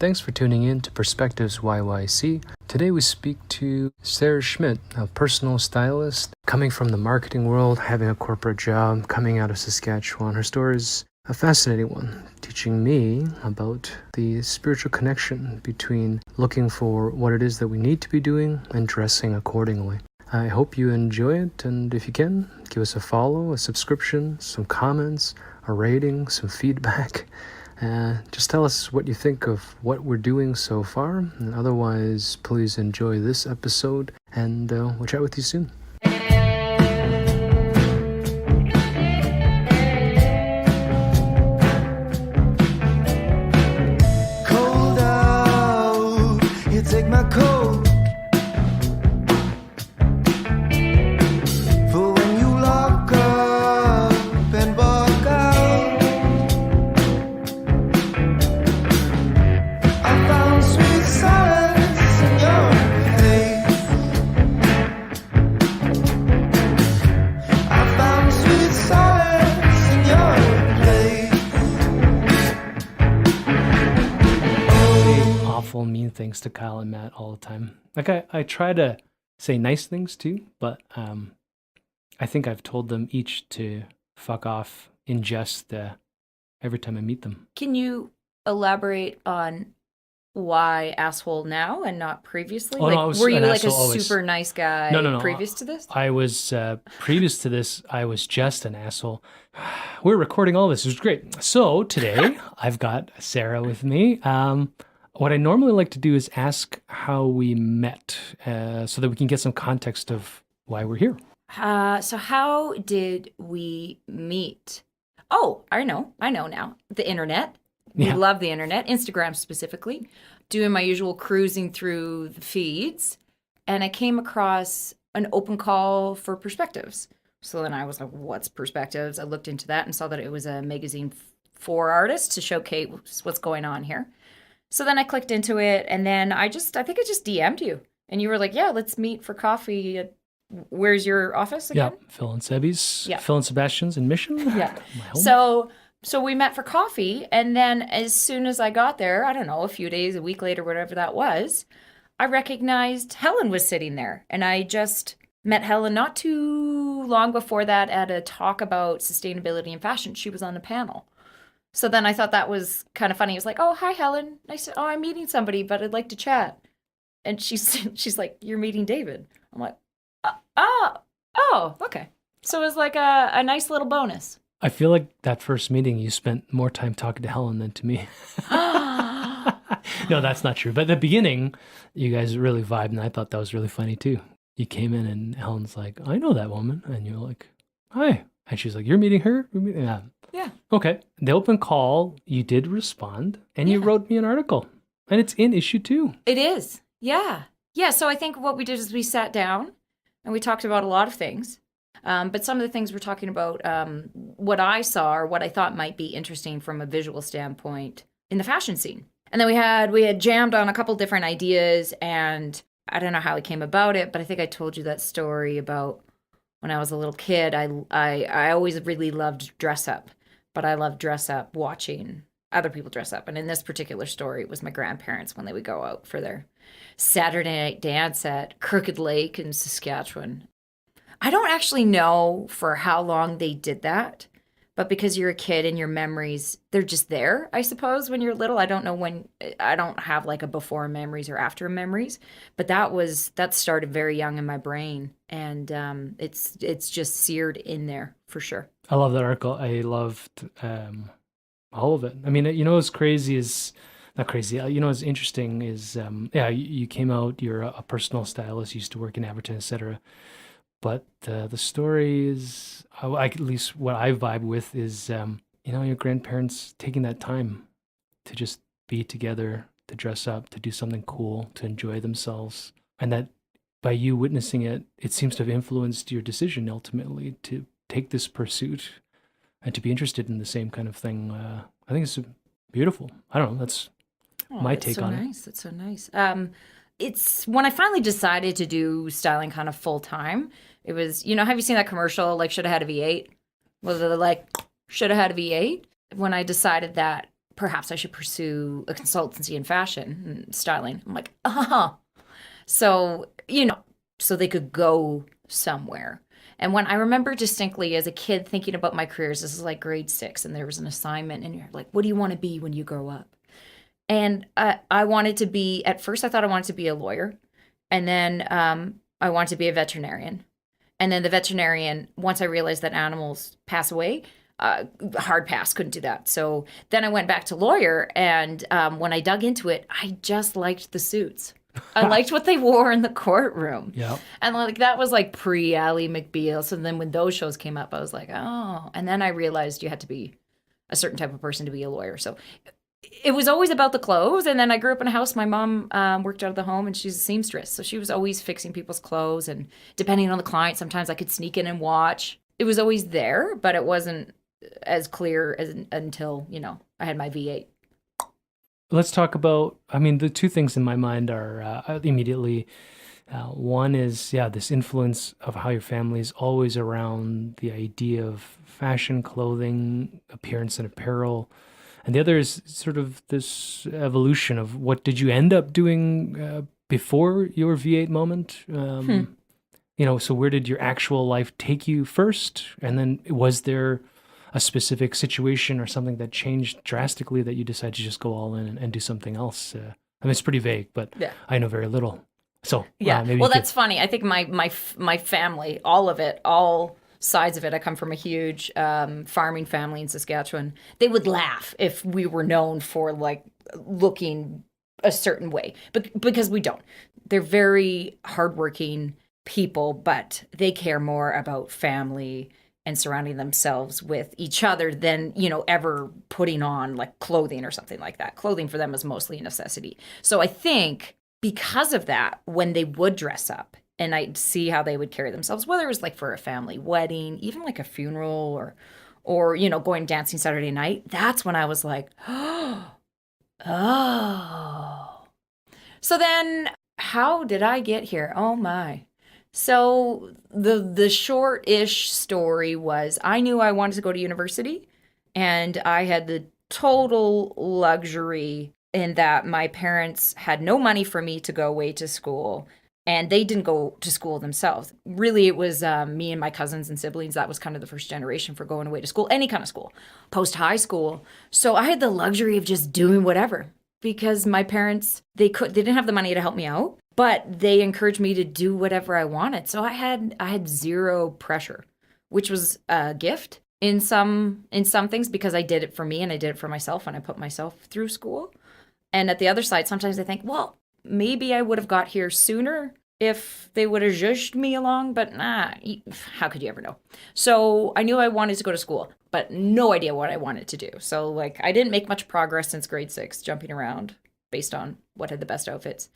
Thanks for tuning in to Perspectives YYC. Today we speak to Sarah Schmidt, a personal stylist, coming from the marketing world, having a corporate job, coming out of Saskatchewan. Her story is a fascinating one, teaching me about the spiritual connection between looking for what it is that we need to be doing and dressing accordingly. I hope you enjoy it, and if you can, give us a follow, a subscription, some comments, a rating, some feedback. Just tell us what you think of what we're doing so far, and otherwise, please enjoy this episode, and we'll chat with you soon. Cold out, you take my coat. For when you lock up and walk out, I found sweet solace in your face. I found sweet solace in your place. Awful mean things to Kyle and Matt all the time. Like I try to say nice things too, but I think I've told them each to fuck off in jest every time I meet them. Can you elaborate on why asshole now and not previously? Oh, no, I was were you an like a asshole always. super nice guy No. previous to this? I was previous to this. I was just an asshole. We're recording all this. It was great. So today I've got Sarah with me. What I normally like to do is ask how we met, so that we can get some context of why we're here. So how did we meet? Oh, I know now. The internet. We Yeah. love the internet, Instagram specifically. Doing my usual cruising through the feeds, and I came across an open call for Perspectives. So then I was like, what's Perspectives? I looked into that and saw that it was a magazine for artists to showcase what's going on here. So then I clicked into it, and then I think I just DM'd you. And you were like, yeah, let's meet for coffee at, where's your office again? Yeah, Phil and Sebby's. Yeah. Phil and Sebastian's in Mission. Yeah. My home. So we met for coffee, and then as soon as I got there, I don't know, a few days, a week later, whatever that was, I recognized Helen was sitting there. And I just met Helen not too long before that at a talk about sustainability and fashion. She was on a panel. So then I thought that was kind of funny. I was like, oh, hi, Helen. I said, oh, I'm meeting somebody, but I'd like to chat. And she's like, you're meeting David. I'm like, oh, okay. So it was like a nice little bonus. I feel like that first meeting you spent more time talking to Helen than to me. No, that's not true. But at the beginning, you guys really vibed, and I thought that was really funny too. You came in, and Helen's like, I know that woman. And you're like, hi. And she's like, you're meeting her? Yeah. Yeah. Okay. The open call, you did respond, and you Yeah. wrote me an article. And it's in issue 2. It is. Yeah. Yeah. So I think what we did is we sat down and we talked about a lot of things. But some of the things we're talking about, what I saw or what I thought might be interesting from a visual standpoint in the fashion scene. And then we had jammed on a couple different ideas, and I don't know how it came about it, but I think I told you that story about when I was a little kid. I always really loved dress up, but I loved dress up watching other people dress up. And in this particular story, it was my grandparents when they would go out for their Saturday night dance at Crooked Lake in Saskatchewan. I don't actually know for how long they did that, but because you're a kid and your memories, they're just there, I suppose, when you're little. I don't know when, I don't have like a before memories or after memories, but that started very young in my brain, and it's just seared in there for sure. I love that article. I loved all of it. I mean, you know what's crazy is, not crazy, you know what's interesting is, you came out, you're a personal stylist, used to work in advertising, etc. But the story is, at least what I vibe with is, your grandparents taking that time to just be together, to dress up, to do something cool, to enjoy themselves. And that by you witnessing it, it seems to have influenced your decision ultimately to take this pursuit and to be interested in the same kind of thing. I think it's beautiful. I don't know. That's my take on it. That's so nice. It's when I finally decided to do styling kind of full time. It was, have you seen that commercial, like, should have had a V8? Was it like, should have had a V8? When I decided that perhaps I should pursue a consultancy in fashion and styling. I'm like, So, so they could go somewhere. And when I remember distinctly as a kid thinking about my careers, this is like grade 6, and there was an assignment, and you're like, what do you want to be when you grow up? And I wanted to be, at first I thought I wanted to be a lawyer. And then I wanted to be a veterinarian. And then the veterinarian, once I realized that animals pass away, hard pass, couldn't do that. So then I went back to lawyer. And when I dug into it, I just liked the suits. I liked what they wore in the courtroom. Yeah. And like that was like pre-Ally McBeal. So then when those shows came up, I was like, oh. And then I realized you had to be a certain type of person to be a lawyer. So it was always about the clothes. And then I grew up in a house. My mom worked out of the home, and she's a seamstress. So she was always fixing people's clothes. And depending on the client, sometimes I could sneak in and watch. It was always there, but it wasn't as clear as until, I had my V8. Let's talk about, the two things in my mind are immediately, one is, this influence of how your family is always around the idea of fashion, clothing, appearance and apparel. And the other is sort of this evolution of what did you end up doing before your V8 moment? So where did your actual life take you first? And then was there a specific situation or something that changed drastically that you decided to just go all in and do something else? It's pretty vague, but I know very little. So maybe that's funny. I think my family, all of it, all sides of it. I come from a huge farming family in Saskatchewan. They would laugh if we were known for like looking a certain way, but because we don't. They're very hardworking people, but they care more about family and surrounding themselves with each other than, ever putting on like clothing or something like that. Clothing for them is mostly a necessity. So I think because of that, when they would dress up and I'd see how they would carry themselves, whether it was like for a family wedding, even like a funeral or going dancing Saturday night, that's when I was like, oh. So then how did I get here? Oh my. So the short-ish story was I knew I wanted to go to university, and I had the total luxury in that my parents had no money for me to go away to school, and they didn't go to school themselves. Really, it was me and my cousins and siblings. That was kind of the first generation for going away to school, any kind of school, post-high school. So I had the luxury of just doing whatever because my parents, they didn't have the money to help me out. But they encouraged me to do whatever I wanted. So I had zero pressure, which was a gift in some things because I did it for me and I did it for myself and I put myself through school. And at the other side, sometimes I think, well, maybe I would have got here sooner if they would have zhuzhed me along, but how could you ever know? So I knew I wanted to go to school, but no idea what I wanted to do. So like I didn't make much progress since grade 6, jumping around based on what had the best outfits.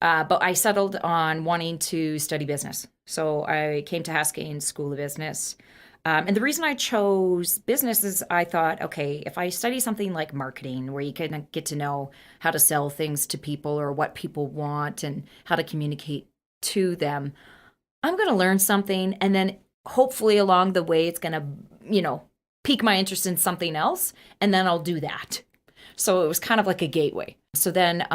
But I settled on wanting to study business. So I came to Haskayne School of Business. And the reason I chose business is I thought, okay, if I study something like marketing, where you can get to know how to sell things to people or what people want and how to communicate to them, I'm going to learn something. And then hopefully along the way, it's going to, pique my interest in something else. And then I'll do that. So it was kind of like a gateway. So then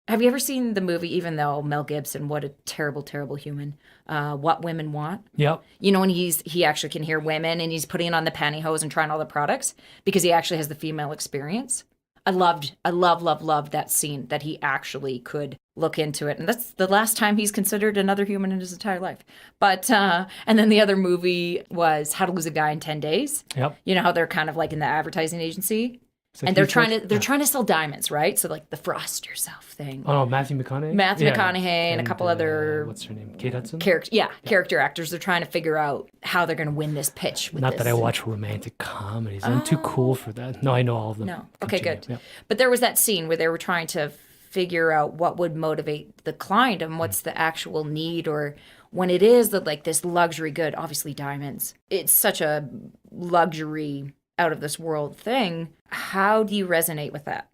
have you ever seen the movie, even though Mel Gibson, what a terrible, terrible human, What Women Want? Yep. When he actually can hear women and he's putting on the pantyhose and trying all the products because he actually has the female experience. I love that scene that he actually could look into it. And that's the last time he's considered another human in his entire life. But, and then the other movie was How to Lose a Guy in 10 Days. Yep. You know how they're kind of like in the advertising agency? And they're trying to sell diamonds, right? So like the frost yourself thing. Oh, Matthew McConaughey? Matthew McConaughey and a couple other... what's her name? Kate Hudson? Character actors. They're trying to figure out how they're going to win this pitch. Not that I watch romantic comedies. I'm too cool for that. No, I know all of them. No. Okay, good. Yeah. But there was that scene where they were trying to figure out what would motivate the client and what's the actual need, or when it is that like this luxury good, obviously diamonds. It's such a luxury out of this world thing. How do you resonate with that?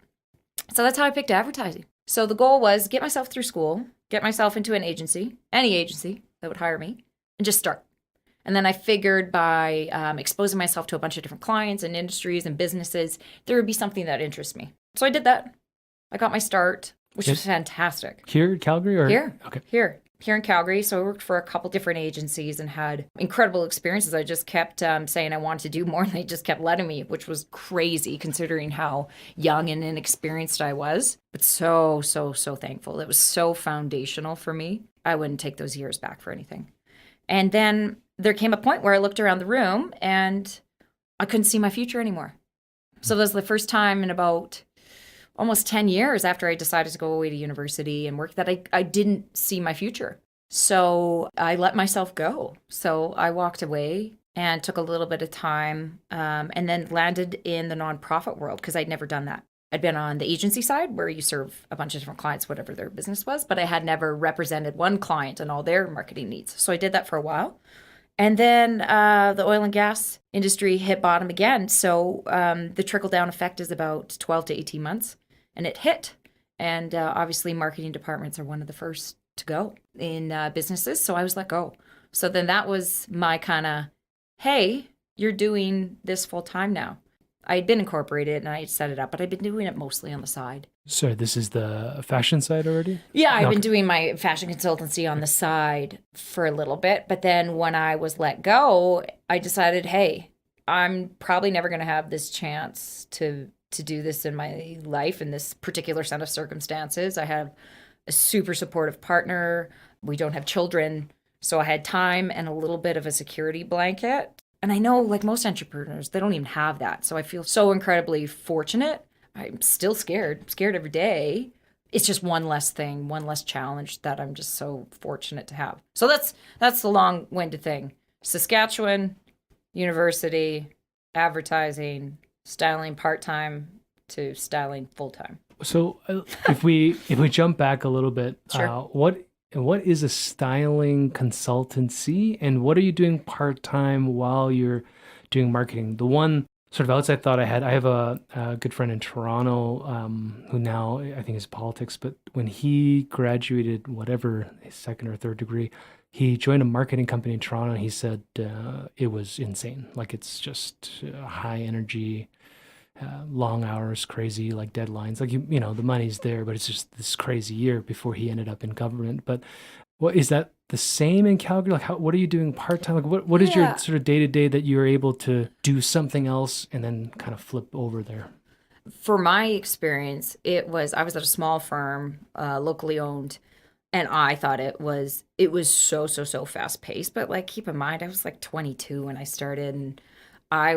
So that's how I picked advertising. So the goal was get myself through school, get myself into an agency, any agency that would hire me, and just start. And then I figured by exposing myself to a bunch of different clients and industries and businesses, there would be something that interests me. So I did that. I got my start, which was fantastic. Here in Calgary or? Here. Okay. Here in Calgary. So I worked for a couple different agencies and had incredible experiences. I just kept saying I wanted to do more, and they just kept letting me, which was crazy considering how young and inexperienced I was. But so thankful. It was so foundational for me. I wouldn't take those years back for anything. And then there came a point where I looked around the room and I couldn't see my future anymore. So that was the first time in about almost 10 years after I decided to go away to university and work that I didn't see my future. So I let myself go. So I walked away and took a little bit of time and then landed in the nonprofit world because I'd never done that. I'd been on the agency side where you serve a bunch of different clients, whatever their business was, but I had never represented one client and all their marketing needs. So I did that for a while. And then the oil and gas industry hit bottom again. So the trickle-down effect is about 12 to 18 months. And it hit. And obviously, marketing departments are one of the first to go in businesses. So I was let go. So then that was my kind of, hey, you're doing this full time now. I had been incorporated and I had set it up, but I'd been doing it mostly on the side. Sorry, this is the fashion side already? Yeah, I've been doing my fashion consultancy on the side for a little bit. But then when I was let go, I decided, hey, I'm probably never going to have this chance to do this in my life in this particular set of circumstances. I have a super supportive partner. We don't have children. So I had time and a little bit of a security blanket. And I know, like most entrepreneurs, they don't even have that. So I feel so incredibly fortunate. I'm still scared every day. It's just one less thing, one less challenge that I'm just so fortunate to have. So that's the long-winded thing. Saskatchewan, university, advertising, styling part-time to styling full-time. So if we jump back a little bit, Sure. What is a styling consultancy, and what are you doing part-time while you're doing marketing? The one sort of outside thought I have a good friend in Toronto who now I think is politics, but when he graduated, whatever, his second or third degree, he joined a marketing company in Toronto, and he said it was insane. Like, it's just high energy, long hours, crazy, like deadlines. Like, you know, the money's there, but it's just this crazy year before he ended up in government. But what is that the same in Calgary? Like, what are you doing part-time? Like, what is your sort of day-to-day that you're able to do something else and then kind of flip over there? For my experience, I was at a small firm, locally owned, and I thought it was so fast paced. But like, keep in mind, I was like 22 when I started, and I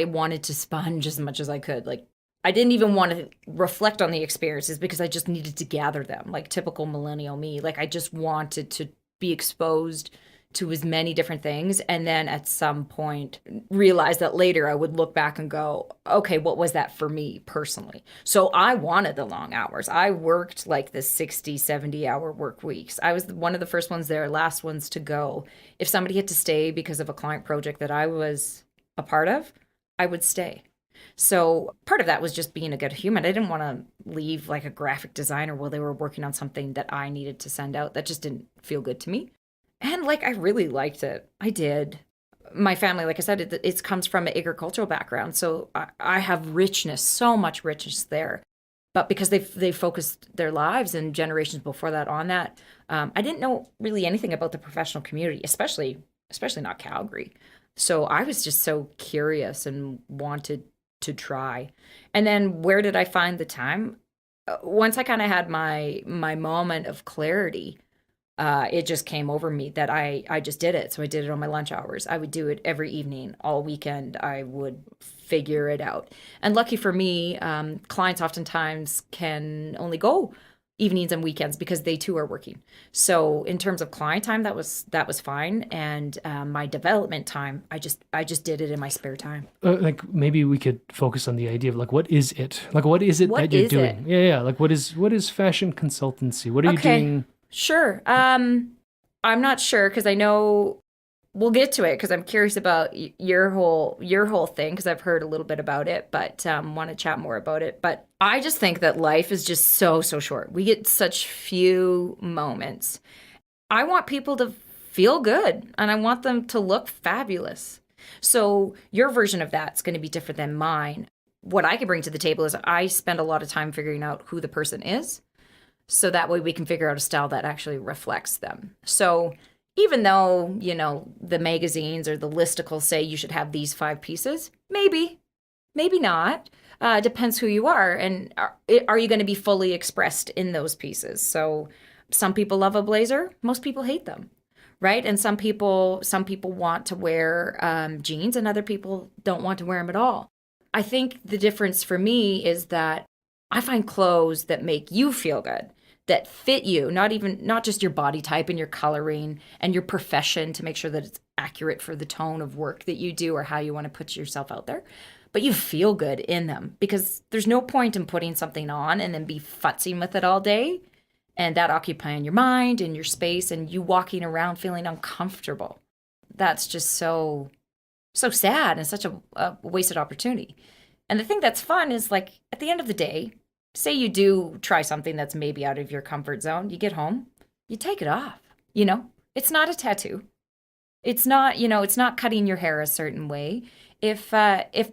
wanted to sponge as much as I could. Like, I didn't even want to reflect on the experiences because I just needed to gather them, like typical millennial me. Like, I just wanted to be exposed to as many different things. And then at some point realize that later I would look back and go, okay, what was that for me personally? So I wanted the long hours. I worked like the 60, 70-hour work weeks. I was one of the first ones there, last ones to go. If somebody had to stay because of a client project that I was a part of, I would stay. So part of that was just being a good human. I didn't want to leave like a graphic designer while they were working on something that I needed to send out. That just didn't feel good to me. And like, I really liked it. I did. My family, like I said, it comes from an agricultural background. So I have richness, so much richness there. But because they focused their lives and generations before that on that, I didn't know really anything about the professional community, especially not Calgary. So I was just so curious and wanted to try. And then where did I find the time? Once I kind of had my moment of clarity, it just came over me that I just did it. So I did it on my lunch hours. I would do it every evening, all weekend. I would figure it out. And lucky for me, clients oftentimes can only go evenings and weekends because they too are working. So in terms of client time, that was fine. And my development time, I just did it in my spare time. Like, maybe we could focus on the idea of like, what is it? Like, what is it that you're doing? Yeah. Like, what is fashion consultancy? What are you doing? Sure. I'm not sure because I know we'll get to it because I'm curious about your whole thing because I've heard a little bit about it, but want to chat more about it. But I just think that life is just so short. We get such few moments. I want people to feel good and I want them to look fabulous. So your version of that's going to be different than mine. What I can bring to the table is I spend a lot of time figuring out who the person is. So that way we can figure out a style that actually reflects them. So even though, the magazines or the listicles say you should have these 5 pieces, maybe not. Depends who you are. And are you going to be fully expressed in those pieces? So some people love a blazer. Most people hate them. Right. And some people want to wear jeans and other people don't want to wear them at all. I think the difference for me is that I find clothes that make you feel good, that fit you, not just your body type and your coloring and your profession to make sure that it's accurate for the tone of work that you do or how you want to put yourself out there, but you feel good in them, because there's no point in putting something on and then be futzing with it all day and that occupying your mind and your space and you walking around feeling uncomfortable. That's just so sad and such a wasted opportunity. And the thing that's fun is, like, at the end of the day, say you do try something that's maybe out of your comfort zone, you get home, you take it off, It's not a tattoo. It's not, it's not cutting your hair a certain way. If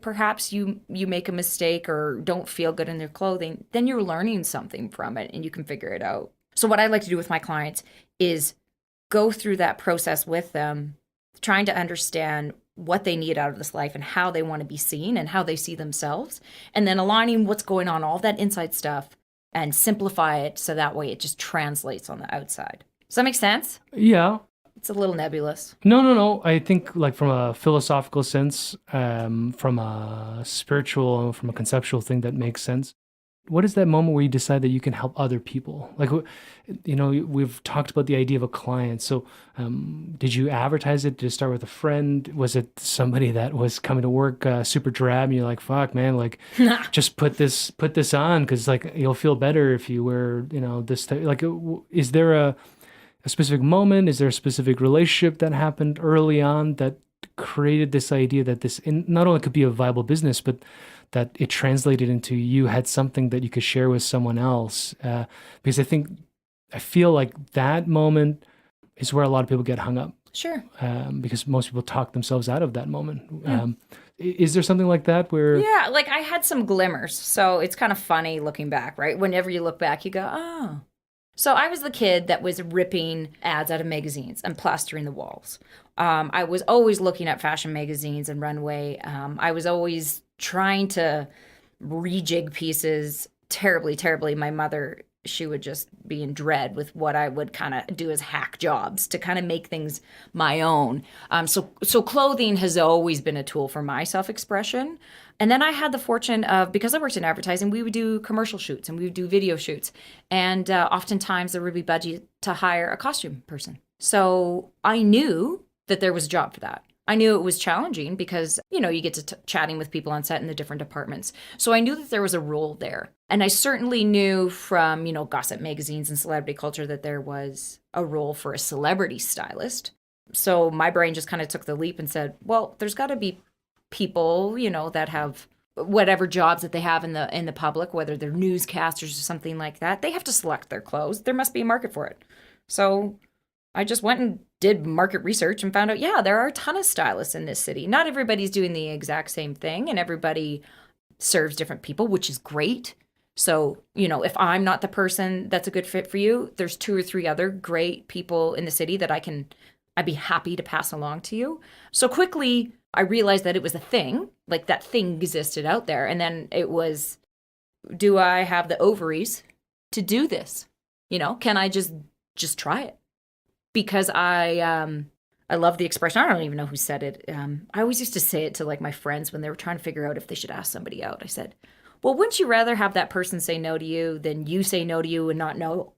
perhaps you make a mistake or don't feel good in their clothing, then you're learning something from it and you can figure it out. So what I like to do with my clients is go through that process with them, trying to understand what they need out of this life and how they want to be seen and how they see themselves, and then aligning what's going on, all that inside stuff, and simplify it so that way it just translates on the outside. Does that make sense? Yeah. It's a little nebulous. No. I think, like, from a philosophical sense, from a spiritual, from a conceptual thing, that makes sense. What is that moment where you decide that you can help other people? Like, we've talked about the idea of a client. So did you advertise it? Did it start with a friend? Was it somebody that was coming to work super drab and you're like, fuck, man, like, just put this on because, like, you'll feel better if you wear, this type. Like, is there a specific moment? Is there a specific relationship that happened early on that created this idea that this not only could be a viable business, but that it translated into you had something that you could share with someone else? Because I feel like that moment is where a lot of people get hung up. Sure. Because most people talk themselves out of that moment. Is there something like that where... Yeah, like I had some glimmers. So it's kind of funny looking back, right? Whenever you look back, you go, oh. So I was the kid that was ripping ads out of magazines and plastering the walls. I was always looking at fashion magazines and runway. I was always trying to rejig pieces terribly. My mother, she would just be in dread with what I would kind of do as hack jobs to kind of make things my own. So clothing has always been a tool for my self-expression. And then I had the fortune of, because I worked in advertising, we would do commercial shoots and we would do video shoots. And oftentimes there would be budget to hire a costume person. So I knew that there was a job for that. I knew it was challenging because, you get to chatting with people on set in the different departments. So I knew that there was a role there. And I certainly knew from, gossip magazines and celebrity culture that there was a role for a celebrity stylist. So my brain just kind of took the leap and said, well, there's got to be people, that have whatever jobs that they have in the public, whether they're newscasters or something like that. They have to select their clothes. There must be a market for it. So I just went and did market research and found out, yeah, there are a ton of stylists in this city. Not everybody's doing the exact same thing, and everybody serves different people, which is great. So, if I'm not the person that's a good fit for you, there's 2 or 3 other great people in the city that I'd be happy to pass along to you. So quickly, I realized that it was a thing, like that thing existed out there. And then it was, do I have the ovaries to do this? Can I just try it? Because I love the expression. I don't even know who said it. I always used to say it to, like, my friends when they were trying to figure out if they should ask somebody out. I said, well, wouldn't you rather have that person say no to you than you say no to you and not know?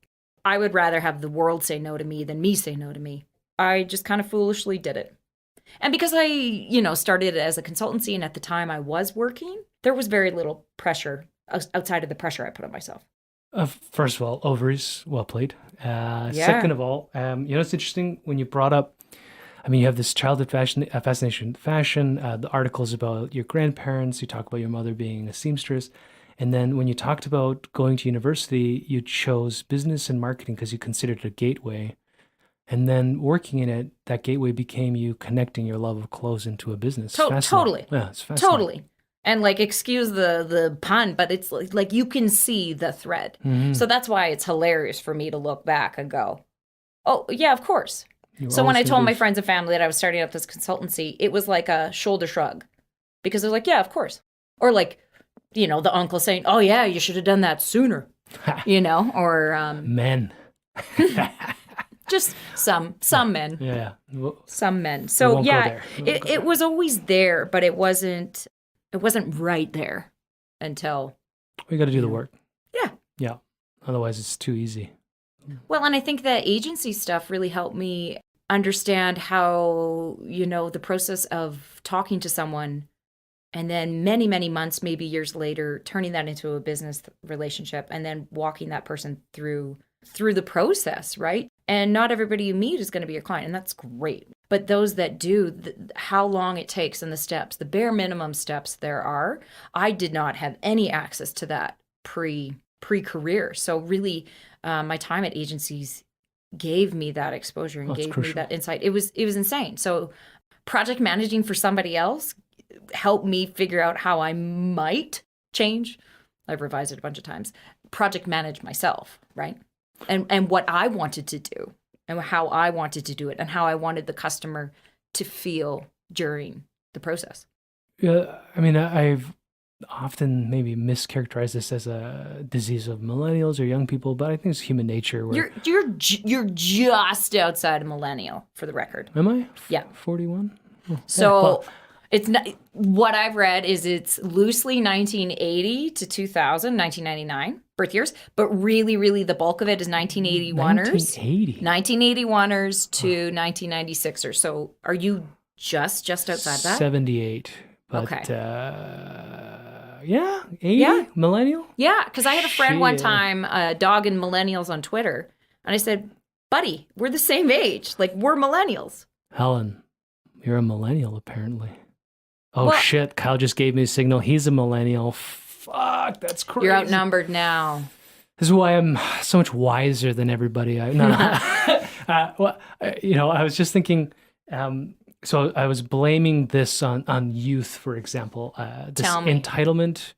I would rather have the world say no to me than me say no to me. I just kind of foolishly did it. And because I, started as a consultancy and at the time I was working, there was very little pressure outside of the pressure I put on myself. First of all, ovaries, well played. Second of all, it's interesting when you brought up, you have this childhood fascination with fashion, the articles about your grandparents, you talk about your mother being a seamstress. And then when you talked about going to university, you chose business and marketing because you considered it a gateway. And then working in it, that gateway became you connecting your love of clothes into a business. Fascinating. Totally. Yeah, it's fascinating. Totally. And like, excuse the pun, but it's like you can see the thread. Mm-hmm. So that's why it's hilarious for me to look back and go, oh, yeah, of course. You So when I always told think my of- friends and family that I was starting up this consultancy, it was like a shoulder shrug because they're like, yeah, of course. Or like, the uncle saying, oh, yeah, you should have done that sooner, or Men. just some men. Yeah. Well, Some men. we So won't go yeah, there. We won't go it was always there, but it wasn't right there until. we got to do the Yeah. work. Yeah. Yeah. Otherwise, it's too easy. Well, and I think that agency stuff really helped me understand how, the process of talking to someone and then many, many months, maybe years later, turning that into a business relationship and then walking that person through the process, right? And not everybody you meet is going to be your client, and that's great. But those that do, how long it takes and the steps, the bare minimum steps there are, I did not have any access to that pre-career. So really, my time at agencies gave me that exposure and That's gave me crucial. that insight. It was insane. So project managing for somebody else helped me figure out how I might change. I've revised it a bunch of times. Project manage myself, right? And what I wanted to do and how I wanted to do it and how I wanted the customer to feel during the process. Yeah. I mean, I've often maybe mischaracterized this as a disease of millennials or young people, but I think it's human nature. Where You're just outside of millennial, for the record. am I? Yeah. 41. Oh, So well, it's not, what I've read is it's loosely 1980 to 2000, 1999 birth years, but really, really the bulk of it is 1981ers. 1980. 1981ers to 1996ers. So are you just outside that? 78. But, Okay. yeah, 80? Yeah. Millennial? Yeah, because I had a friend one Shit. time, dogging millennials on Twitter, and I said, buddy, we're the same age. Like, we're millennials. Helen, you're a millennial, apparently. Oh, Well- shit. Kyle just gave me a signal. He's a millennial. Fuck, that's crazy. You're outnumbered now. This is why I'm so much wiser than everybody. I was just thinking, so I was blaming this on youth, for example, this Tell me. entitlement,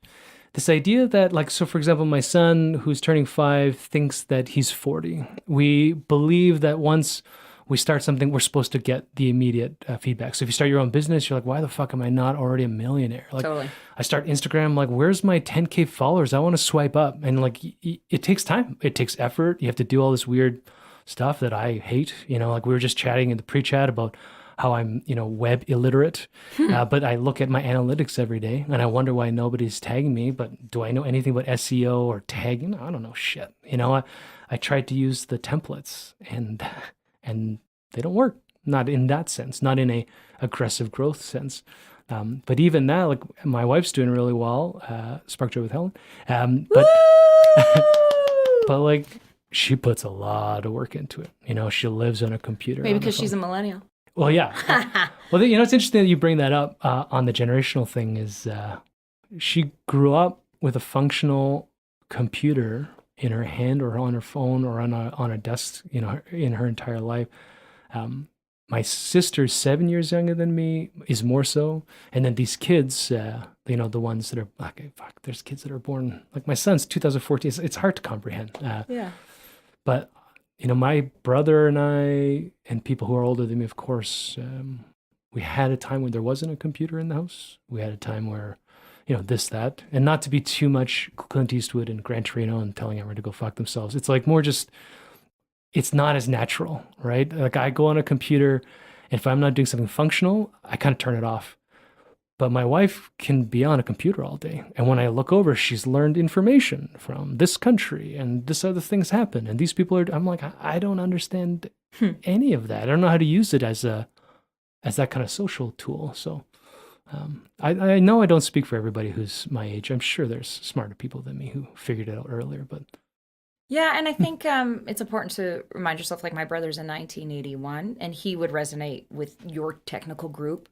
this idea that, like, so for example, my son who's turning 5 thinks that he's 40. We believe that once we start something, we're supposed to get the immediate feedback. So if you start your own business, you're like, why the fuck am I not already a millionaire? Like, Totally. I start Instagram, like, where's my 10K followers? I want to swipe up. And like, it takes time. It takes effort. You have to do all this weird stuff that I hate. Like we were just chatting in the pre-chat about how I'm, web illiterate. But I look at my analytics every day and I wonder why nobody's tagging me. But do I know anything about SEO or tagging? I don't know shit. I tried to use the templates and they don't work. Not in that sense, not in a aggressive growth sense. But even that, like my wife's doing really well, Spark Joy with Helen. But like she puts a lot of work into it. She lives on a computer. Maybe on the because she's a phone. millennial. Well, yeah. Well, it's interesting that you bring that up on the generational thing is she grew up with a functional computer in her hand or on her phone or on a desk, in her entire life. My sister's 7 years younger than me, is more so. And then these kids, the ones that are like, fuck, there's kids that are born, like my son's 2014. It's hard to comprehend. Yeah. But, my brother and I and people who are older than me, of course, we had a time when there wasn't a computer in the house. We had a time where, this, that, and not to be too much Clint Eastwood and Gran Torino and telling everyone to go fuck themselves. It's like more just, it's not as natural, right? Like I go on a computer, and if I'm not doing something functional, I kind of turn it off. But my wife can be on a computer all day. And when I look over, she's learned information from this country and this other things happen. And these people I'm like, I don't understand any of that. I don't know how to use it as that kind of social tool. So I know I don't speak for everybody who's my age. I'm sure there's smarter people than me who figured it out earlier, but Yeah, and I think it's important to remind yourself, like my brother's in 1981, and he would resonate with your technical group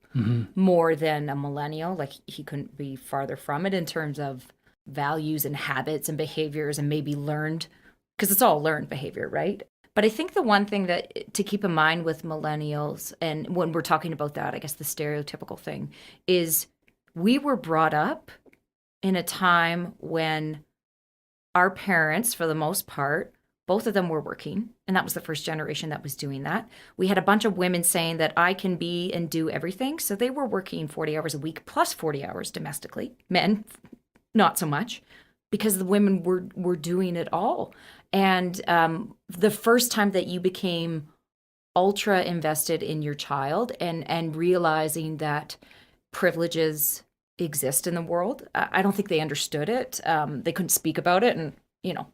more than a millennial. Like he couldn't be farther from it in terms of values and habits and behaviors and maybe learned, because it's all learned behavior, right? But I think the one thing that to keep in mind with millennials, and when we're talking about that, I guess the stereotypical thing is we were brought up in a time when our parents, for the most part, both of them were working, and that was the first generation that was doing that. We had a bunch of women saying that I can be and do everything. So they were working 40 hours a week plus 40 hours domestically. Men, not so much, because the women were doing it all. And the first time that you became ultra invested in your child and realizing that privileges exist in the world, I don't think they understood it. They couldn't speak about it. And,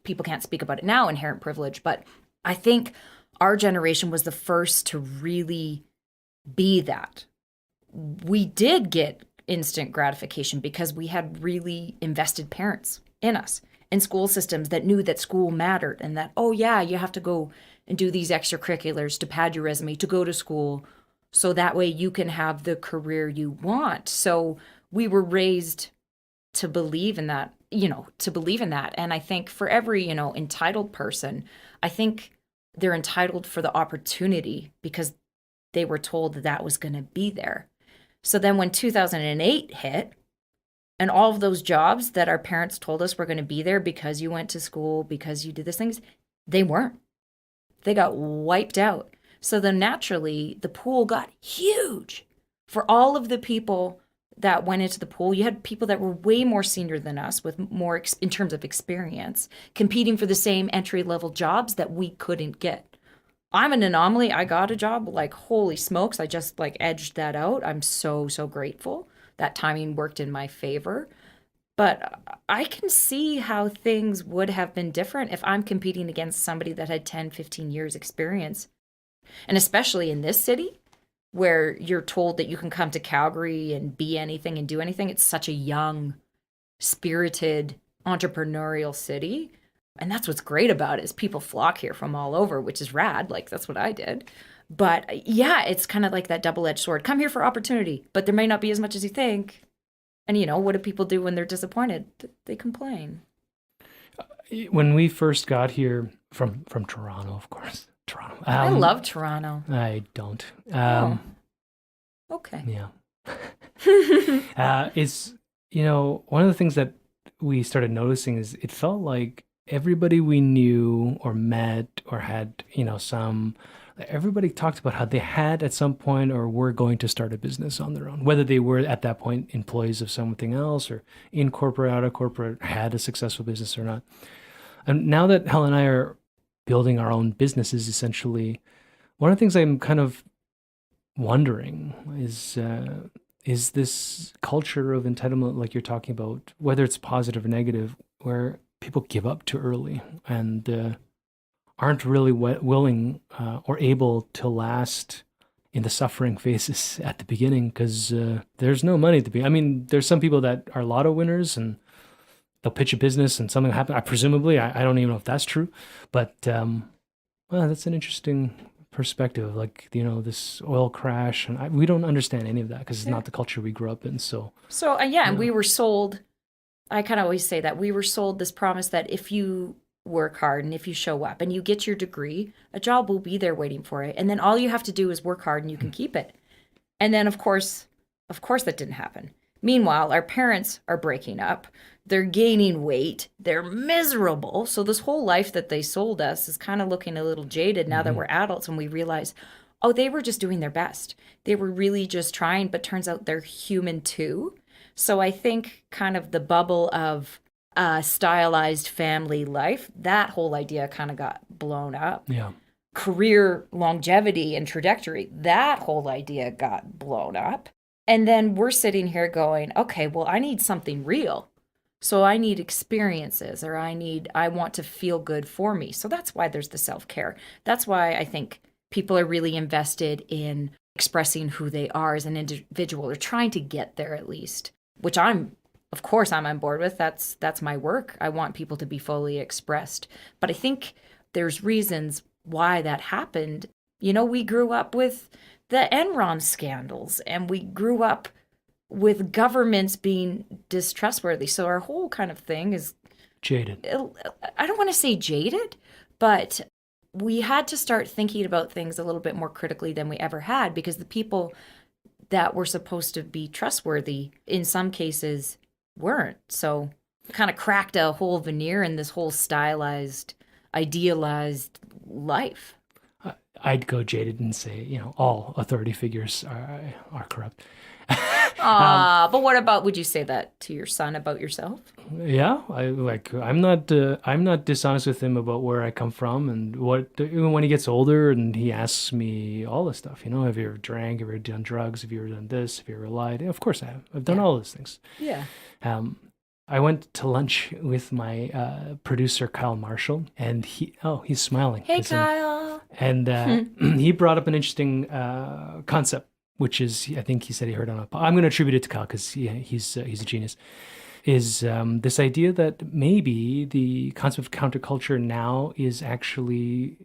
people can't speak about it now, inherent privilege. But I think our generation was the first to really be that. We did get instant gratification because we had really invested parents in us, in school systems that knew that school mattered and that, oh yeah, you have to go and do these extracurriculars to pad your resume, to go to school, so that way you can have the career you want. So we were raised to believe in that, And I think for every, entitled person, I think they're entitled for the opportunity because they were told that that was going to be there. So then when 2008 hit, and all of those jobs that our parents told us were going to be there because you went to school, because you did these things, they weren't. They got wiped out. So then naturally, the pool got huge for all of the people that went into the pool. You had people that were way more senior than us with more in terms of experience, competing for the same entry-level jobs that we couldn't get. I'm an anomaly. I got a job, like, holy smokes, I just edged that out. I'm so, so grateful. That timing worked in my favor. But I can see how things would have been different if I'm competing against somebody that had 10, 15 years experience. And especially in this city, where you're told that you can come to Calgary and be anything and do anything. It's such a young, spirited, entrepreneurial city. And that's what's great about it, is people flock here from all over, which is rad. That's what I did. But yeah, it's kind of like that double-edged sword. Come here for opportunity, but there may not be as much as you think. And what do people do when they're disappointed? They complain. When we first got here from Toronto, of course. Toronto. I love Toronto. I don't. Okay. Yeah. It's, one of the things that we started noticing is it felt like everybody we knew or met or had, everybody talked about how they had at some point or were going to start a business on their own, whether they were at that point employees of something else or in corporate, out of corporate, had a successful business or not. And now that Helen and I are building our own businesses, essentially, one of the things I'm kind of wondering is this culture of entitlement, like you're talking about, whether it's positive or negative, where people give up too early and aren't really willing or able to last in the suffering phases at the beginning because there's no money to be. I mean, there's some people that are lotto winners and they'll pitch a business and something will happen. Presumably, I don't even know if that's true, but well, that's an interesting perspective. This oil crash, and we don't understand any of that because it's not the culture we grew up in. So and we were sold. I kind of always say that we were sold this promise that if you work hard and if you show up and you get your degree, a job will be there waiting for it, and then all you have to do is work hard and you can keep it. And then of course that didn't happen. Meanwhile, our parents are breaking up. They're gaining weight. They're miserable. So this whole life that they sold us is kind of looking a little jaded now that we're adults and we realize, oh, they were just doing their best. They were really just trying, but turns out they're human too. So I think kind of the bubble of stylized family life, that whole idea kind of got blown up. Yeah. Career longevity and trajectory, that whole idea got blown up. And then we're sitting here going, okay, well, I need something real. So I need experiences, or I want to feel good for me. So that's why there's the self-care. That's why I think people are really invested in expressing who they are as an individual, or trying to get there at least, which I'm on board with. That's my work. I want people to be fully expressed. But I think there's reasons why that happened. We grew up with the Enron scandals, and we grew up with governments being distrustworthy. So our whole kind of thing is jaded. I don't want to say jaded, but we had to start thinking about things a little bit more critically than we ever had, because the people that were supposed to be trustworthy in some cases weren't. So it kind of cracked a whole veneer in this whole stylized, idealized life. I'd go jaded and say, all authority figures are corrupt. But what about, would you say that to your son about yourself? Yeah, I'm not dishonest with him about where I come from and even when he gets older and he asks me all this stuff, have you ever drank, have you ever done drugs, have you ever done this, have you ever lied? Of course I have. I've done all those things. Yeah. I went to lunch with my producer Kyle Marshall, and he's smiling. Hey, Kyle. And he brought up an interesting concept, which is, I think he said he heard on I'm going to attribute it to Kyle because he's a genius, is this idea that maybe the concept of counterculture now is actually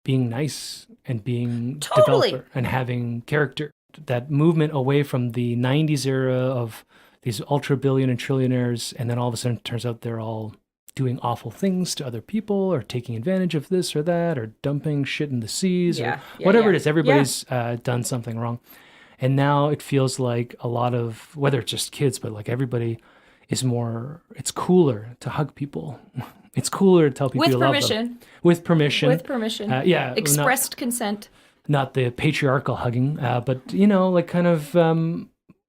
being nice and being developer and having character. That movement away from the 90s era of these ultra billion and trillionaires, and then all of a sudden it turns out they're all doing awful things to other people or taking advantage of this or that or dumping shit in the seas or whatever it is. Everybody's done something wrong. And now it feels like a lot of, whether it's just kids, but like everybody is it's cooler to hug people. It's cooler to tell people you love them. With permission. With permission. Expressed consent. Not the patriarchal hugging, but, like kind of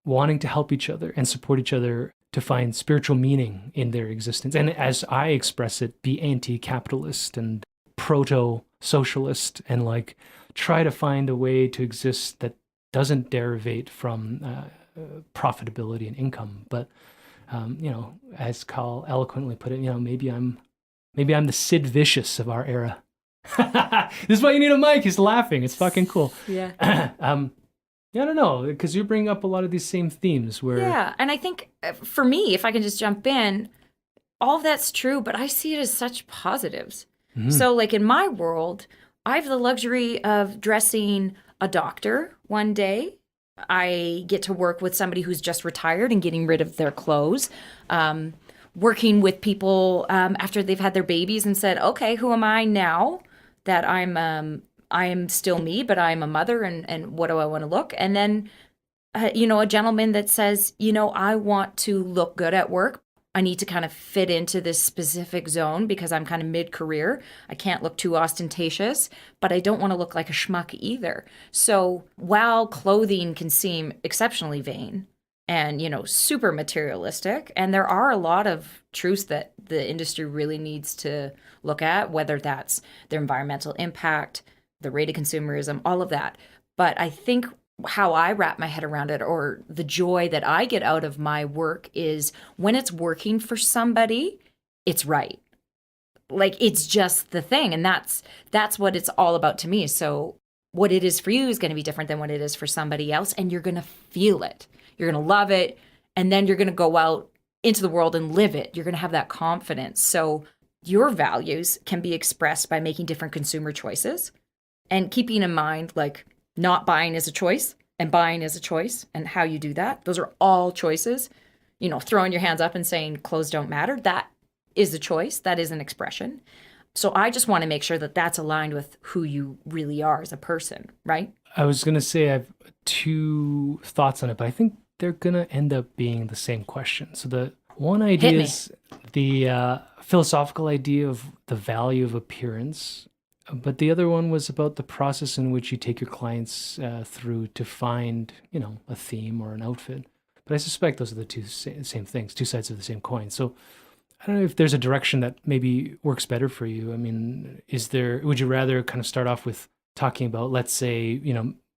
wanting to help each other and support each other to find spiritual meaning in their existence. And as I express it, be anti-capitalist and proto-socialist and like try to find a way to exist that doesn't derivate from profitability and income. But, as Kyle eloquently put it, maybe I'm the Sid Vicious of our era. This is why you need a mic. He's laughing. It's fucking cool. Yeah. Yeah, I don't know, because you bring up a lot of these same themes where... Yeah, and I think for me, if I can just jump in, all of that's true, but I see it as such positives. Mm-hmm. So like in my world, I have the luxury of dressing a doctor one day. I get to work with somebody who's just retired and getting rid of their clothes. Working with people after they've had their babies and said, okay, who am I now that I am still me, but I'm a mother and what do I want to look? And then, a gentleman that says, I want to look good at work. I need to kind of fit into this specific zone because I'm kind of mid-career. I can't look too ostentatious, but I don't want to look like a schmuck either. So while clothing can seem exceptionally vain and, super materialistic, and there are a lot of truths that the industry really needs to look at, whether that's their environmental impact, the rate of consumerism, all of that. But I think how I wrap my head around it, or the joy that I get out of my work, is when it's working for somebody, it's right. Like, it's just the thing. And that's what it's all about to me. So what it is for you is going to be different than what it is for somebody else. And you're going to feel it. You're going to love it. And then you're going to go out into the world and live it. You're going to have that confidence. So your values can be expressed by making different consumer choices. And keeping in mind, like, not buying is a choice and buying is a choice, and how you do that. Those are all choices. Throwing your hands up and saying clothes don't matter, that is a choice. That is an expression. So I just want to make sure that that's aligned with who you really are as a person, right? I was going to say I have two thoughts on it, but I think they're going to end up being the same question. So the one idea is the philosophical idea of the value of appearance. But the other one was about the process in which you take your clients through to find, a theme or an outfit. But I suspect those are the same things, two sides of the same coin. So I don't know if there's a direction that maybe works better for you. I mean, would you rather kind of start off with talking about, let's say,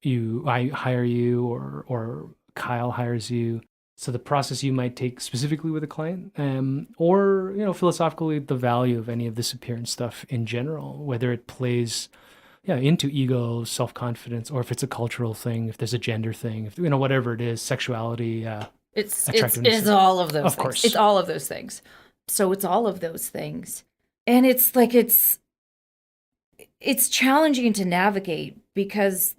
I hire you or Kyle hires you. So the process you might take specifically with a client, or, philosophically, the value of any of this appearance stuff in general, whether it plays into ego, self-confidence, or if it's a cultural thing, if there's a gender thing, if whatever it is, sexuality, it's all of those of things. Course. It's all of those things. So it's all of those things. And it's like it's challenging to navigate because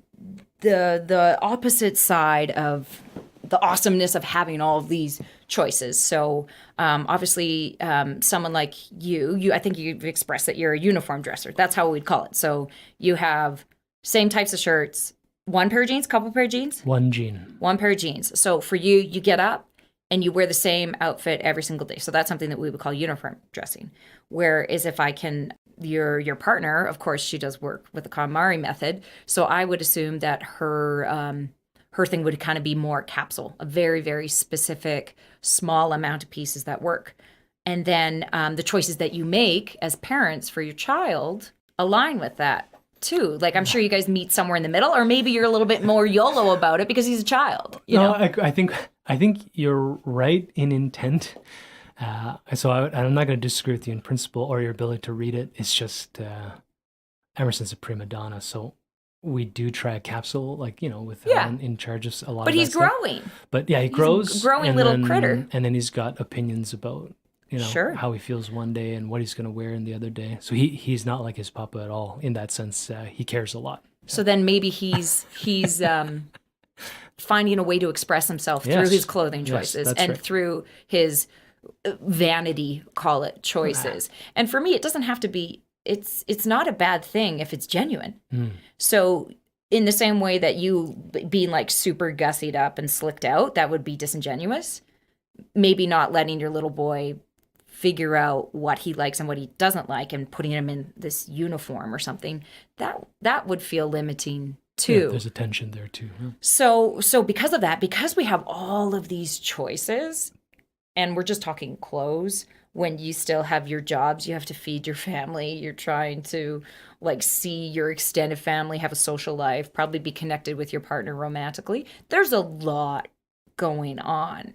the opposite side of the awesomeness of having all of these choices. So obviously, someone like you, I think you've expressed that you're a uniform dresser. That's how we'd call it. So you have same types of shirts, one pair of jeans, couple pair of jeans, One jean. one pair of jeans. So for you, you get up and you wear the same outfit every single day. So that's something that we would call uniform dressing. Whereas if I can, your partner, of course, she does work with the KonMari method. So I would assume that her thing would kind of be more capsule, a very, very specific, small amount of pieces that work. And then the choices that you make as parents for your child align with that too. Like, I'm sure you guys meet somewhere in the middle, or maybe you're a little bit more YOLO about it because he's a child. You know? I think you're right in intent. So I'm not going to disagree with you in principle or your ability to read it. It's just Emerson's a prima donna, so we do try a capsule, like, with Alan in charge of a lot But of he's that stuff. growing. But yeah, he grows. a growing and little then, critter. And then he's got opinions about, Sure. how he feels one day and what he's going to wear in the other day. So he's not like his papa at all in that sense. He cares a lot. So then maybe he's finding a way to express himself through Yes. his clothing Yes, choices that's and right. through his vanity, call it, choices. And for me, it doesn't have to be, it's not a bad thing if it's genuine. So in the same way that you being like super gussied up and slicked out, that would be disingenuous. Maybe not letting your little boy figure out what he likes and what he doesn't like and putting him in this uniform or something, that would feel limiting too. Yeah, there's a tension there too. Yeah. So because of that, because we have all of these choices, and we're just talking clothes, when you still have your jobs, you have to feed your family, you're trying to like see your extended family, have a social life, probably be connected with your partner romantically. There's a lot going on.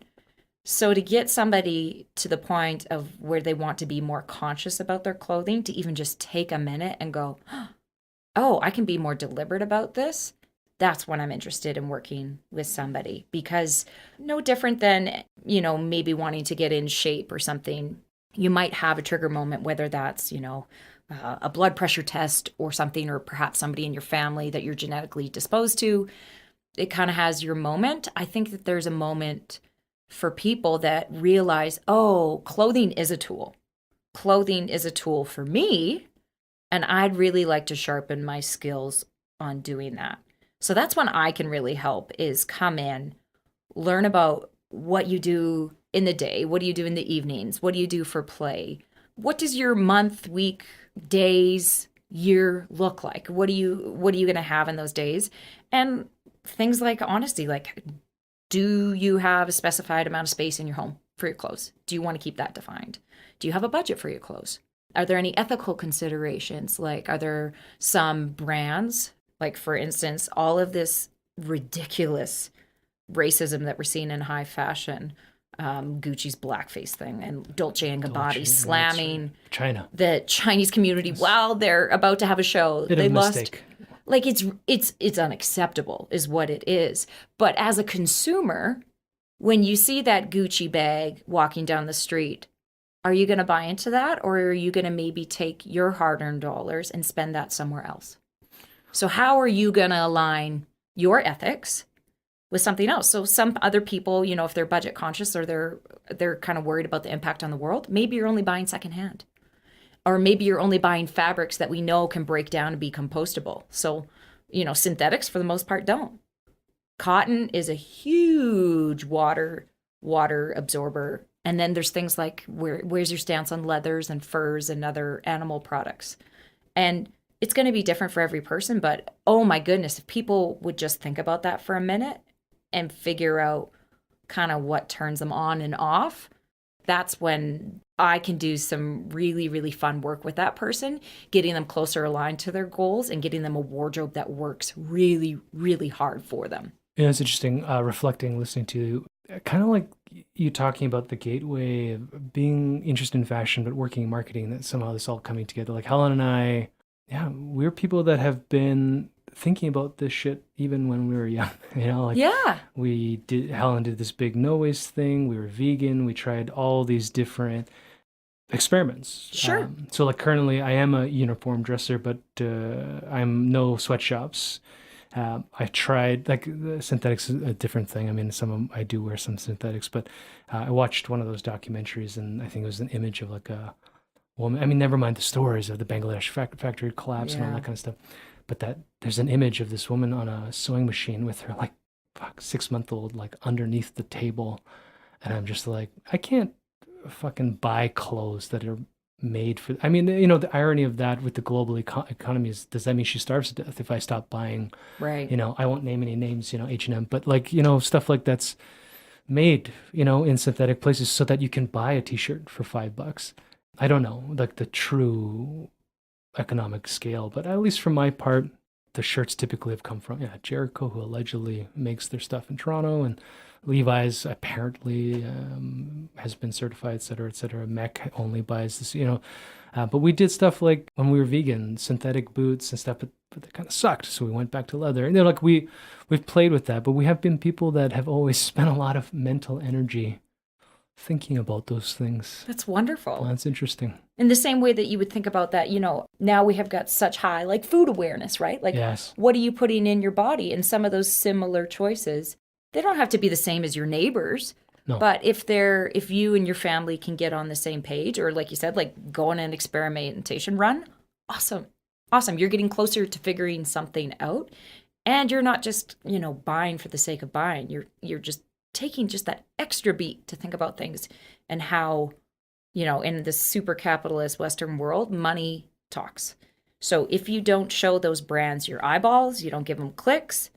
So to get somebody to the point of where they want to be more conscious about their clothing, to even just take a minute and go, oh, I can be more deliberate about this. That's when I'm interested in working with somebody, because no different than, maybe wanting to get in shape or something. You might have a trigger moment, whether that's, a blood pressure test or something, or perhaps somebody in your family that you're genetically disposed to. It kind of has your moment. I think that there's a moment for people that realize, oh, clothing is a tool. Clothing is a tool for me, and I'd really like to sharpen my skills on doing that. So that's when I can really help, is come in, learn about what you do in the day, what do you do in the evenings, what do you do for play, what does your month, week, days, year look like, what are you going to have in those days, and things like honesty, like, do you have a specified amount of space in your home for your clothes? Do you want to keep that defined? Do you have a budget for your clothes? Are there any ethical considerations? Like, are there some brands, like, for instance, all of this ridiculous racism that we're seeing in high fashion, Gucci's blackface thing and Dolce & Gabbana slamming China, the Chinese community while they're about to have a show. Bit of a mistake. Like, it's unacceptable is what it is. But as a consumer, when you see that Gucci bag walking down the street, are you going to buy into that? Or are you going to maybe take your hard-earned dollars and spend that somewhere else? So how are you going to align your ethics with something else? So some other people, if they're budget conscious or they're kind of worried about the impact on the world, maybe you're only buying secondhand. Or maybe you're only buying fabrics that we know can break down and be compostable. So, synthetics for the most part don't. Cotton is a huge water absorber. And then there's things like, where's your stance on leathers and furs and other animal products? And it's going to be different for every person, but oh my goodness, if people would just think about that for a minute and figure out kind of what turns them on and off, that's when I can do some really, really fun work with that person, getting them closer aligned to their goals and getting them a wardrobe that works really, really hard for them. Yeah, it's interesting, reflecting, listening to you, kind of like you talking about the gateway of being interested in fashion, but working in marketing, that somehow this all coming together. Like Helen and I, we're people that have been thinking about this shit even when we were young. Helen did this big no waste thing. We were vegan. We tried all these different experiments. Sure. So like currently I am a uniform dresser, but I'm no sweatshops. I tried, like, the synthetics is a different thing. I mean, I do wear some synthetics, but I watched one of those documentaries, and I think it was an image of like a woman. I mean, never mind the stories of the Bangladesh factory collapse and all Yeah. that kind of stuff. But there's an image of this woman on a sewing machine with her, like, 6-month-old, like, underneath the table. And I'm just like, I can't fucking buy clothes that are made for. I mean, the irony of that with the global economy is, does that mean she starves to death if I stop buying? Right. I won't name any names, H&M, but, like, stuff like that's made, in synthetic places so that you can buy a t-shirt for $5. I don't know, like, the true economic scale, but at least for my part, the shirts typically have come from Jericho, who allegedly makes their stuff in Toronto, and Levi's apparently has been certified, et cetera, et cetera. Mech only buys this, but we did stuff like when we were vegan, synthetic boots and stuff, but they kind of sucked, so we went back to leather. And like we've played with that, but we have been people that have always spent a lot of mental energy thinking about those things. That's wonderful. Well, that's interesting. In the same way that you would think about that, now we have got such high, like, food awareness, right? Like, Yes. what are you putting in your body? And some of those similar choices, they don't have to be the same as your neighbors. No. But if you and your family can get on the same page, or like you said, like, go on an experimentation run, awesome. Awesome. You're getting closer to figuring something out. And you're not just, buying for the sake of buying. You're just taking just that extra beat to think about things and how, in this super capitalist Western world, money talks. So if you don't show those brands your eyeballs, you don't give them clicks,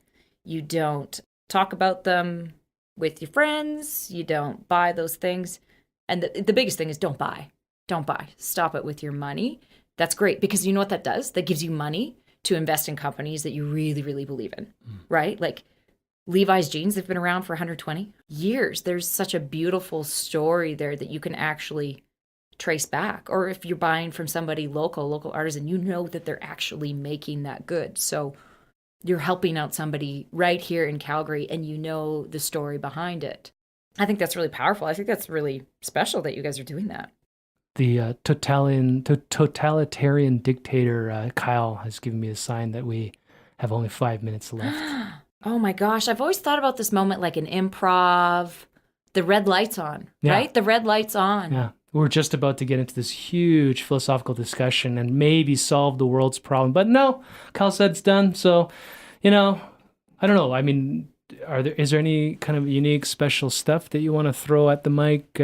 you don't talk about them with your friends, you don't buy those things. And the biggest thing is don't buy. Don't buy. Stop it with your money. That's great, because you know what that does? That gives you money to invest in companies that you really, really believe in, right? Like, Levi's jeans have been around for 120 years. There's such a beautiful story there that you can actually trace back. Or if you're buying from somebody local artisan, you know that they're actually making that good. So you're helping out somebody right here in Calgary, and you know the story behind it. I think that's really powerful. I think that's really special that you guys are doing that. The totalitarian dictator, Kyle, has given me a sign that we have only 5 minutes left. Oh my gosh, I've always thought about this moment like an improv. The red light's on, Yeah. right? The red light's on. Yeah. We're just about to get into this huge philosophical discussion and maybe solve the world's problem. But no, Kyle said it's done. So, I don't know. I mean, is there any kind of unique, special stuff that you want to throw at the mic,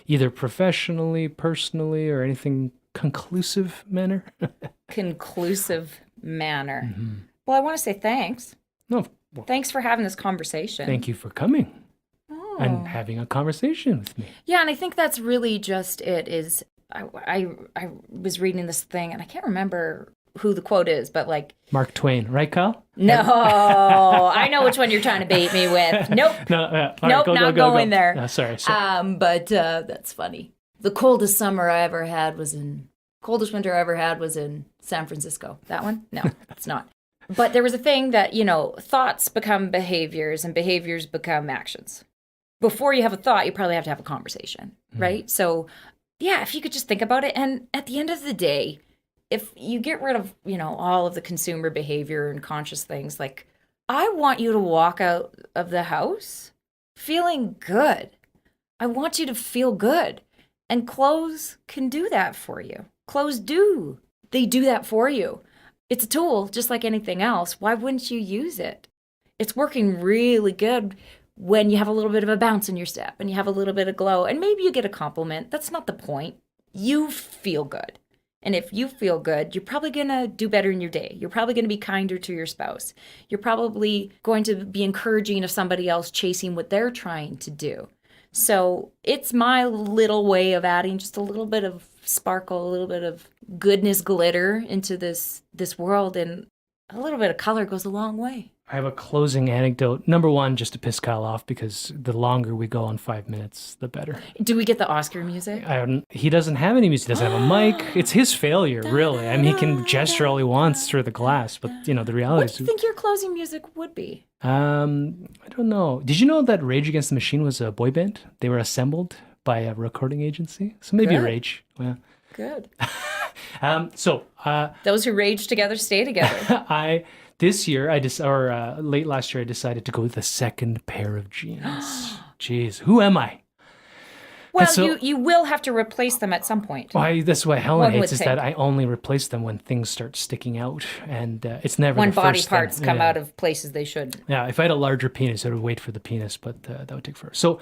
either professionally, personally, or anything conclusive manner? Conclusive manner. Mm-hmm. Well, I want to say thanks. No, well, Thanks for having this conversation. thank you for coming Oh. and having a conversation with me. Yeah, and I think that's really just it. Is I was reading this thing, and I can't remember who the quote is, but like, Mark Twain, right, Kyle? no, I know which one you're trying to bait me with. Nope. No, all right, Nope, not going there. No, sorry. But that's funny. The coldest winter I ever had was in San Francisco. That one? No, it's not. But there was a thing that, thoughts become behaviors and behaviors become actions. Before you have a thought, you probably have to have a conversation, right? So, yeah, if you could just think about it. And at the end of the day, if you get rid of, all of the consumer behavior and conscious things, like, I want you to walk out of the house feeling good. I want you to feel good. And clothes can do that for you. Clothes do. They do that for you. It's a tool, just like anything else. Why wouldn't you use it? It's working really good when you have a little bit of a bounce in your step and you have a little bit of glow, and maybe you get a compliment. That's not the point. You feel good. And if you feel good, you're probably going to do better in your day. You're probably going to be kinder to your spouse. You're probably going to be encouraging of somebody else chasing what they're trying to do. So it's my little way of adding just a little bit of sparkle, a little bit of goodness, glitter into this world, and a little bit of color goes a long way. I have a closing anecdote. Number one, just to piss Kyle off, because the longer we go on 5 minutes, the better. Do we get the Oscar music? He doesn't have any music. He doesn't have a mic. It's his failure, really. I mean, he can gesture all he wants through the glass, but the reality What do you think your closing music would be? I don't know. Did you know that Rage Against the Machine was a boy band? They were assembled by a recording agency. So maybe Good. Rage. Yeah. Good. So Those who rage together stay together. I this year, late last year, I decided to go with the second pair of jeans. Jeez, who am I? Well, so- you will have to replace them at some point. Why? That's why Helen One would hates is think. that I only replace them when things start sticking out, and it's never When the body first thing. parts come Yeah. out of places they shouldn't. Yeah, if I had a larger penis, I would wait for the penis, but that would take forever. So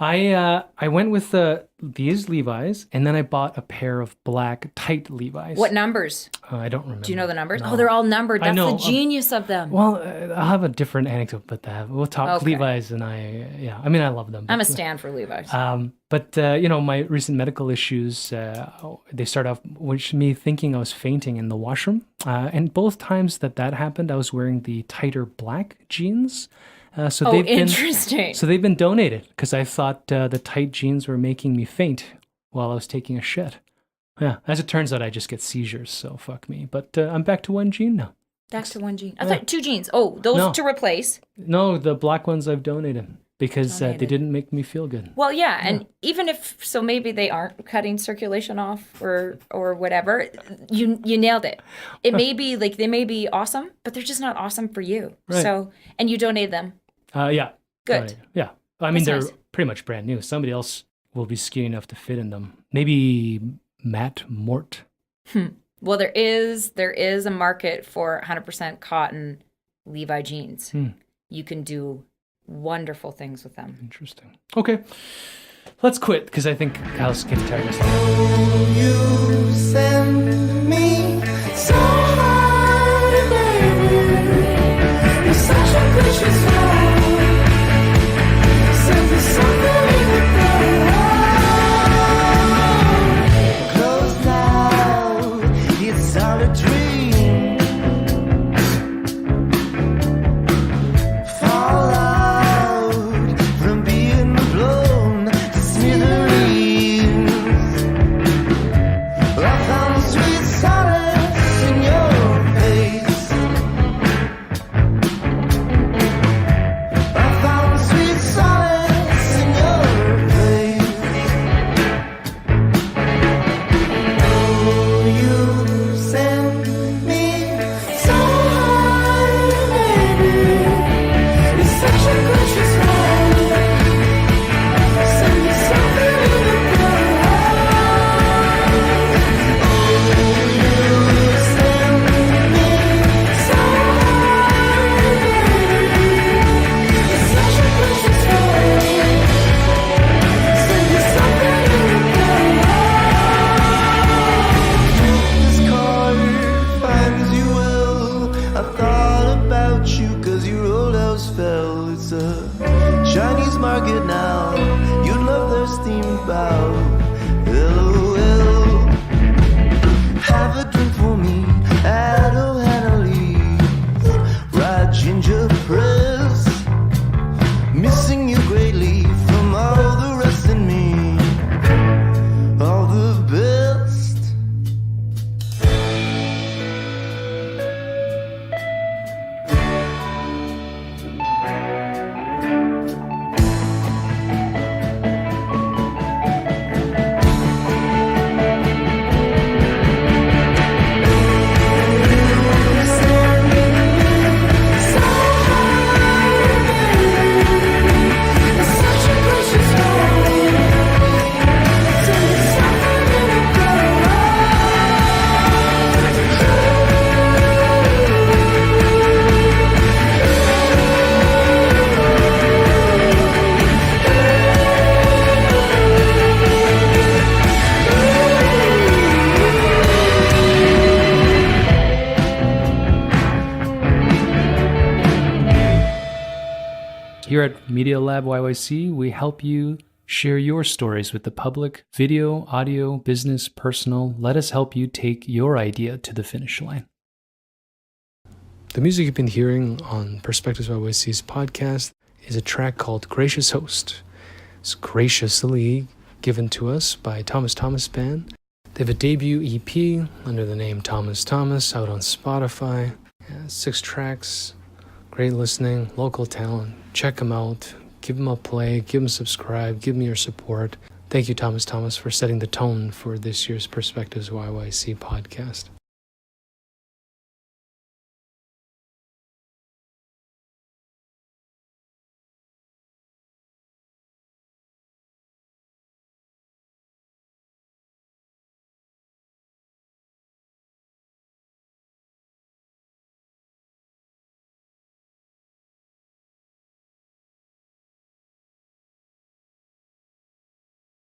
I went with these Levi's, and then I bought a pair of black tight Levi's. What numbers? I don't remember. Do you know the numbers? No. Oh, they're all numbered. I That's know. the genius of them. Well, I'll have a different anecdote about that. We'll talk Okay. Levi's, and I mean, I love them. I'm a but, stand for Levi's. But my recent medical issues, they start off with me thinking I was fainting in the washroom. And both times that happened, I was wearing the tighter black jeans. So they've interesting. been donated because I thought the tight jeans were making me faint while I was taking a shit. Yeah, as it turns out, I just get seizures, so fuck me. But I'm back to one jean now. Back to one jean. I thought 2 jeans. Oh, those No. to replace. No, the black ones I've donated because they didn't make me feel good. Well, yeah, and even if so, maybe they aren't cutting circulation off or whatever. You nailed it. It may be like they may be awesome, but they're just not awesome for you. Right. So, and you donate them. Yeah. Good. Right. Yeah. I mean, they're That's nice. pretty much brand new. Somebody else will be skinny enough to fit in them. Maybe Matt Mort. Well, there is a market for 100% cotton Levi jeans. You can do wonderful things with them. Interesting. Okay. Let's quit because I think Kyle's getting tired of us. You send me so high, baby. You're such a gracious heart. Send me something in the close now. It's all a dream. Fall out from being blown to smithereens. I found sweet solace in your face. I found sweet solace in your face. Oh, you send me so high, baby. You're such a gracious heart. Send me something in the it's a Chinese market now. You'd love their steamboat. LOL. Have a drink for me at O'Hanley's. Right ginger press. Missing you greatly from all the rest in me. All the best. Here at Media Lab YYC, we help you share your stories with the public, video, audio, business, personal. Let us help you take your idea to the finish line. The music you've been hearing on Perspectives YYC's podcast is a track called Gracious Host. It's graciously given to us by Thomas Thomas Band. They have a debut EP under the name Thomas Thomas out on Spotify. 6 tracks. Great listening, local talent. Check them out. Give them a play. Give them a subscribe. Give me your support. Thank you, Thomas Thomas, for setting the tone for this year's Perspectives YYC podcast.